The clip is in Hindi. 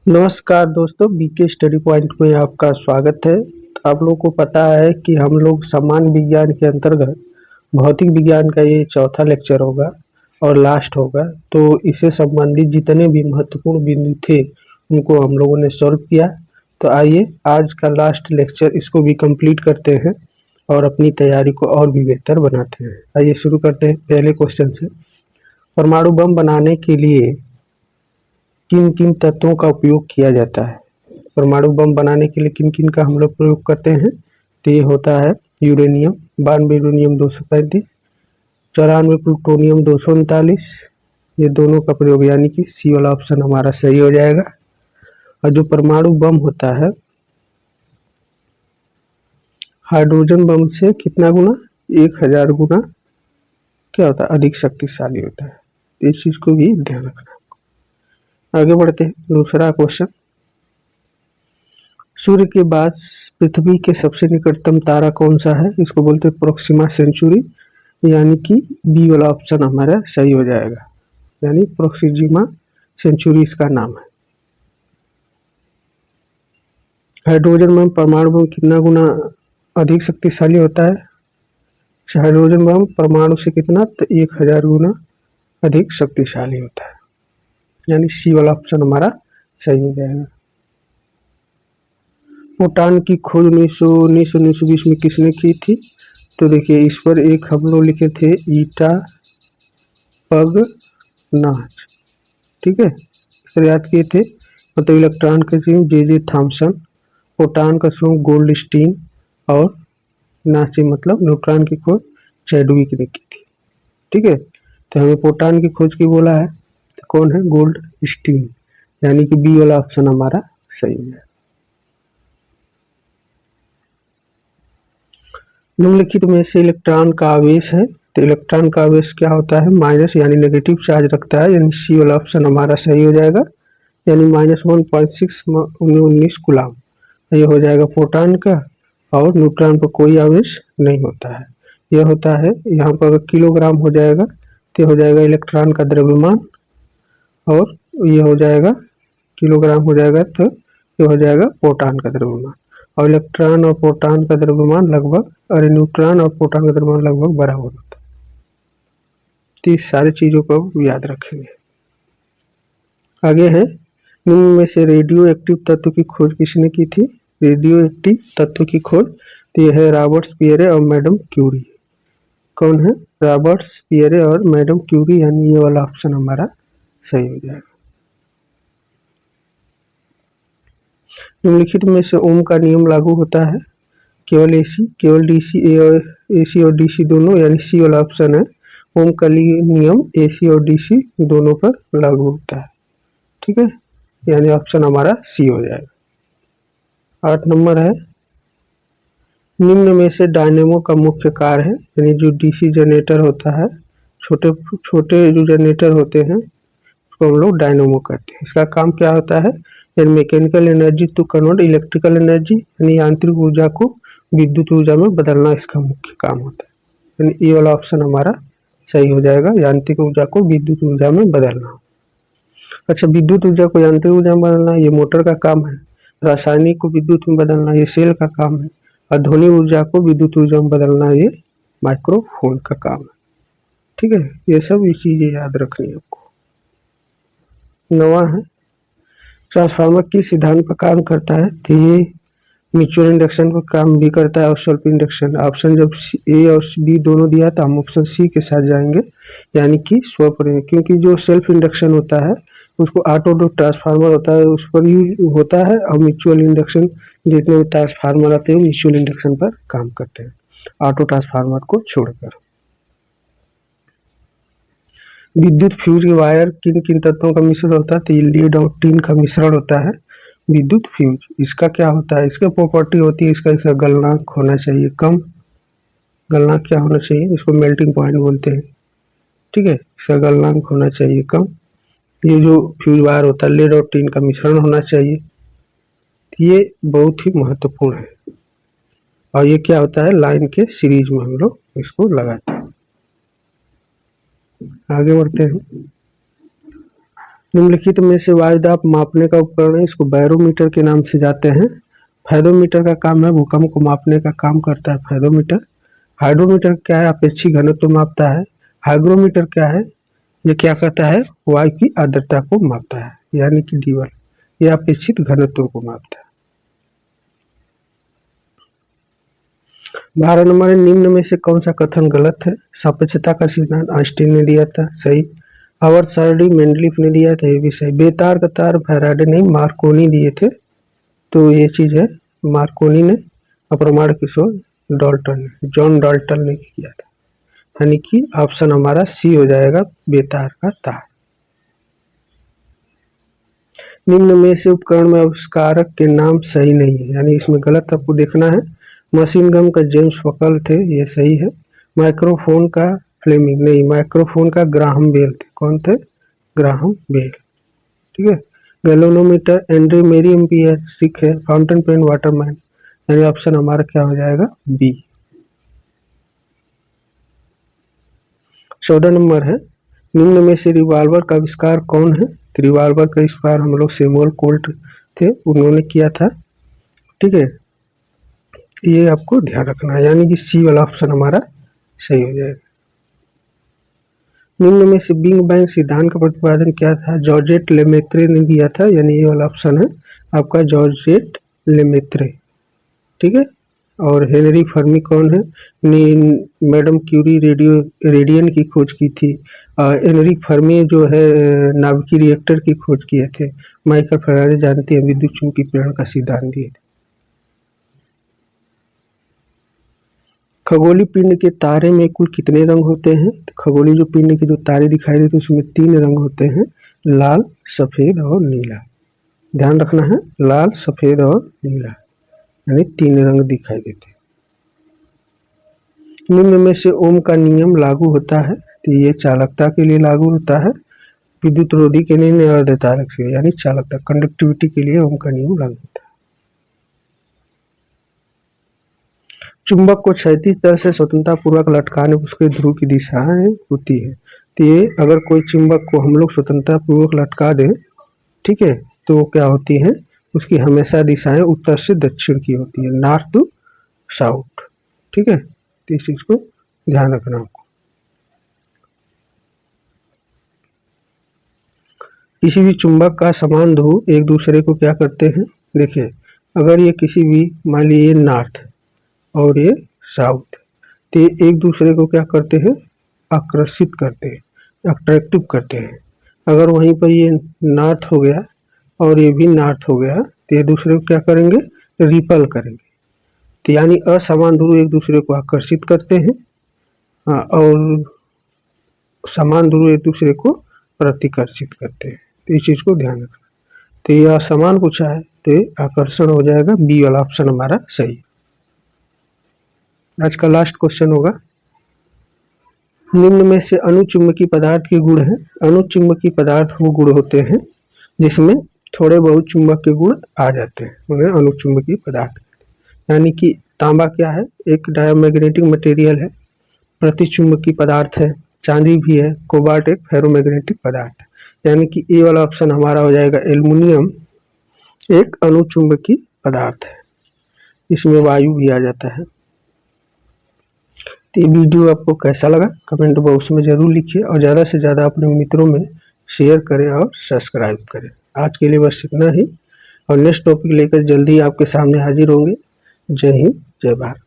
नमस्कार दोस्तों, बीके स्टडी पॉइंट में आपका स्वागत है। आप लोगों को पता है कि हम लोग सामान्य विज्ञान के अंतर्गत भौतिक विज्ञान का ये चौथा लेक्चर होगा और लास्ट होगा। तो इससे संबंधित जितने भी महत्वपूर्ण बिंदु थे उनको हम लोगों ने सॉल्व किया। तो आइए आज का लास्ट लेक्चर इसको भी कंप्लीट करते हैं और अपनी तैयारी को और भी बेहतर बनाते हैं। आइए शुरू करते हैं पहले क्वेश्चन से। परमाणु बम बनाने के लिए किन किन तत्वों का उपयोग किया जाता है? परमाणु बम बनाने के लिए किन किन का हम लोग प्रयोग करते हैं? तो ये होता है यूरेनियम 92 यूरेनियम 235, 94 प्लूटोनियम 239। ये दोनों का प्रयोग, यानी कि सी वाला ऑप्शन हमारा सही हो जाएगा। और जो परमाणु बम होता है हाइड्रोजन बम से कितना गुना? 1000 गुना क्या होता है? अधिक शक्तिशाली होता है। इस चीज को भी ध्यान रखना। आगे बढ़ते हैं। दूसरा क्वेश्चन, सूर्य के बाद पृथ्वी के सबसे निकटतम तारा कौन सा है? इसको बोलते हैं प्रोक्सिमा सेंचुरी, यानी कि बी वाला ऑप्शन हमारा सही हो जाएगा, यानी प्रोक्सिमा सेंचुरी इसका नाम है। हाइड्रोजन बम परमाणु बम कितना गुना अधिक शक्तिशाली होता है? हाइड्रोजन बम परमाणु से कितना? तो 1000 गुना अधिक शक्तिशाली होता है, यानी सी वाला ऑप्शन हमारा सही हो जाएगा। फोटॉन की खोज 1919 में किसने की थी? तो देखिए इस पर एक हम लोग लिखे थे ईटा पगनाच, ठीक है, इस तरह याद किए थे। मतलब इलेक्ट्रॉन का चिन्ह जे थॉमसन, फोटॉन का चिन्ह गोल्डस्टीन और नाची मतलब न्यूट्रॉन की खोज चैडविक ने की थी, ठीक है। तो हमें फोटॉन की खोज की बोला है, तो कौन है? गोल्डस्टीन, यानी कि बी वाला ऑप्शन हमारा सही है। निम्नलिखित में से इलेक्ट्रॉन का आवेश है, तो इलेक्ट्रॉन का आवेश क्या होता है? माइनस, यानी नेगेटिव चार्ज रखता है, यानी सी वाला ऑप्शन हमारा सही हो जाएगा, यानी -1.619 कूलम ये हो जाएगा फोटॉन का। और न्यूट्रॉन पर कोई आवेश नहीं होता है। यह होता है यहाँ पर अगर किलोग्राम हो जाएगा तो हो जाएगा इलेक्ट्रॉन का द्रव्यमान, और ये हो जाएगा किलोग्राम हो जाएगा तो ये हो जाएगा प्रोटॉन का द्रव्यमान। और इलेक्ट्रॉन और प्रोटॉन का द्रव्यमान लगभग, और न्यूट्रॉन और प्रोटॉन का द्रव्यमान लगभग बराबर होता है। तो इस सारी चीजों को याद रखेंगे। आगे है, निम्न में से रेडियो एक्टिव तत्व की खोज किसने की थी? रेडियो एक्टिव तत्व की खोज तो यह है रॉबर्ट पियरे और मैडम क्यूरी। कौन है? रॉबर्ट पियरे और मैडम क्यूरी, यानी ये वाला ऑप्शन हमारा सही हो जाएगा। निम्नलिखित में से ओम का नियम लागू होता है? केवल एसी, केवल डीसी, एसी और डीसी दोनों, यानी सी वाला ऑप्शन है। ओम का नियम एसी और डीसी दोनों पर लागू होता है, ठीक है, यानी ऑप्शन हमारा सी हो जाएगा। 8 नंबर है, निम्न में से डायनेमो का मुख्य कार्य है, यानी जो डीसी जनरेटर होता है, छोटे छोटे जो जनरेटर होते हैं उसको हम लोग डायनेमो कहते हैं। इसका काम क्या होता है? यानी mechanical energy to convert electrical energy, यानी यांत्रिक ऊर्जा को विद्युत ऊर्जा में बदलना इसका मुख्य काम होता है, यानी ये वाला ऑप्शन हमारा सही हो जाएगा, यांत्रिक ऊर्जा को विद्युत ऊर्जा में बदलना। अच्छा, विद्युत ऊर्जा को यांत्रिक ऊर्जा में बदलना ये मोटर का काम है, रासायनिक को विद्युत में बदलना ये सेल का काम है, और ध्वनि ऊर्जा को विद्युत ऊर्जा में बदलना ये माइक्रोफोन का काम है, ठीक है। ये सब ये चीजें याद रखनी है आपको। 9वां है, ट्रांसफार्मर किस सिद्धांत पर काम करता है? तो ये म्यूचुअल इंडक्शन पर काम भी करता है और सेल्फ इंडक्शन। ऑप्शन जब ए और बी दोनों दिया तो हम ऑप्शन सी के साथ जाएंगे, यानी कि स्वप्रेरित, क्योंकि जो सेल्फ इंडक्शन होता है उसको ऑटो ट्रांसफार्मर होता है उस पर यूज होता है, और म्यूचुअल इंडक्शन जितने भी ट्रांसफार्मर आते हैं म्यूचुअल इंडक्शन पर काम करते हैं, ऑटो ट्रांसफार्मर को छोड़कर। विद्युत फ्यूज के वायर किन किन तत्वों का मिश्रण होता है? तो ये लीड और टिन का मिश्रण होता है विद्युत फ्यूज। इसका क्या होता है? इसका प्रॉपर्टी होती है इसका गलनांक होना चाहिए कम। गलनांक क्या होना चाहिए? इसको मेल्टिंग पॉइंट बोलते हैं, ठीक है। इसका गलनांक होना चाहिए कम। ये जो फ्यूज वायर होता है लीड और टिन का मिश्रण होना चाहिए, ये बहुत ही महत्वपूर्ण है। और ये क्या होता है? लाइन के सीरीज में हम लोग इसको लगाते हैं। आगे बढ़ते हैं। निम्नलिखित में से वायु दाब मापने का उपकरण है, इसको बैरोमीटर के नाम से जाते हैं। फायदोमीटर का काम है भूकंप को मापने का काम करता है फायदोमीटर। हाइड्रोमीटर क्या है, अपेक्षित घनत्व मापता है। हाइग्रोमीटर क्या है, ये क्या करता है, वायु की आर्द्रता को मापता है, यानी कि D1, ये अपेक्षित घनत्व को मापता है। 12 नंबर, निम्न में से कौन सा कथन गलत है। सापेक्षता का सिद्धांत आइंस्टीन ने दिया था, सही। आवर्त सारणी मेंडलीफ ने दिया था, ये भी सही। बेतार का तार फैराडे नहीं मार्कोनी दिए थे, तो ये चीज है मार्कोनी ने। अप्रमाण किशोर डाल्टन ने, जॉन डाल्टन ने किया था, यानी कि ऑप्शन हमारा सी हो जाएगा, बेतार का तार। निम्न में से उपकरण में आविष्कारक के नाम सही नहीं है, यानी इसमें गलत आपको देखना है। मशीन गन का जेम्स फकल थे, ये सही है। माइक्रोफोन का फ्लेमिंग नहीं, माइक्रोफोन का ग्राहम बेल थे। कौन थे, ग्राहम बेल, ठीक है। गैल्वेनोमीटर एंड्रे मेरी एम्पियर सिख है। फाउंटेन पेन वाटरमैन, यानी ऑप्शन हमारा क्या हो जाएगा, बी। 14 नंबर है, निम्न में से रिवॉल्वर का आविष्कार कौन है। तो रिवॉल्वर का आविष्कार हम लोग सैमुअल कोल्ट थे, उन्होंने किया था, ठीक है। ये आपको ध्यान रखना है, यानी कि सी वाला ऑप्शन हमारा सही हो जाएगा। निम्न में से बिग बैंग सिद्धांत का प्रतिपादन क्या था। जॉर्जेट लेमेत्रे ने दिया था, यानी ये वाला ऑप्शन है आपका जॉर्जेट लेमेत्रे, ठीक है। और हेनरी फर्मी कौन है, मैडम क्यूरी रेडियन की खोज की थी। हेनरी फर्मी जो है नाभिकीय रिएक्टर की खोज किए थे। माइकल फैराडे जानते हैं विद्युत चुंबकीय प्रेरण का सिद्धांत दिए थे। खगोलीय पिंड के तारे में कुल कितने रंग होते हैं। तो खगोलीय जो पिंड के जो तारे दिखाई देते हैं उसमें 3 रंग होते हैं, लाल, सफेद और नीला। ध्यान रखना है, लाल, सफेद और नीला, यानी 3 रंग दिखाई देते हैं। निम्न में से ओम का नियम लागू होता है। तो ये चालकता के लिए लागू होता है, विद्युत रोधी के लिए, अर्धचालक से, यानी चालकता कंडक्टिविटी के लिए ओम का नियम लागू होता है। चुंबक को क्षैतिज तल से स्वतंत्रता पूर्वक लटकाने उसके ध्रुव की दिशाएं होती है। तो ये अगर कोई चुंबक को हम लोग स्वतंत्रता पूर्वक लटका दें, ठीक है, तो क्या होती है, उसकी हमेशा दिशाएं उत्तर से दक्षिण की होती है, नॉर्थ टू साउथ, ठीक है। तो इस चीज को ध्यान रखना आपको। किसी भी चुंबक का समान ध्रुव एक दूसरे को क्या करते हैं, देखिए अगर ये किसी भी, मान लीजिए नॉर्थ और ये साउथ, तो ये एक दूसरे को क्या करते हैं, आकर्षित करते हैं, अट्रैक्टिव करते हैं। अगर वहीं पर ये नॉर्थ हो गया और ये भी नॉर्थ हो गया, तो ये दूसरे को क्या करेंगे, रिपल करेंगे। तो यानी असमान ध्रुव एक दूसरे को आकर्षित करते हैं, और समान ध्रुव एक दूसरे को प्रतिकर्षित करते हैं। तो इस चीज को ध्यान रखना। तो ये असमान पूछा है, तो ये आकर्षण हो जाएगा, बी वाला ऑप्शन हमारा सही। आज का लास्ट क्वेश्चन होगा, निम्न में से अनुचुंबकीय पदार्थ के गुण हैं। अनुचुंबकीय पदार्थ वो गुण होते हैं जिसमें थोड़े बहुत चुंबक के गुण आ जाते हैं, उन्हें अनुचुंबकीय पदार्थ। यानी कि तांबा क्या है, एक डायमैग्नेटिक मटेरियल है, प्रतिचुंबकीय पदार्थ है। चांदी भी है, कोबाल्ट एक फेरोमैग्नेटिक पदार्थ है, यानी कि ए वाला ऑप्शन हमारा हो जाएगा। एल्युमिनियम एक अनुचुंबकीय पदार्थ है, इसमें वायु भी आ जाता है। तो ये वीडियो आपको कैसा लगा कमेंट बॉक्स में जरूर लिखिए, और ज़्यादा से ज़्यादा अपने मित्रों में शेयर करें और सब्सक्राइब करें। आज के लिए बस इतना ही, और नेक्स्ट टॉपिक लेकर जल्दी आपके सामने हाजिर होंगे। जय हिंद, जय भारत।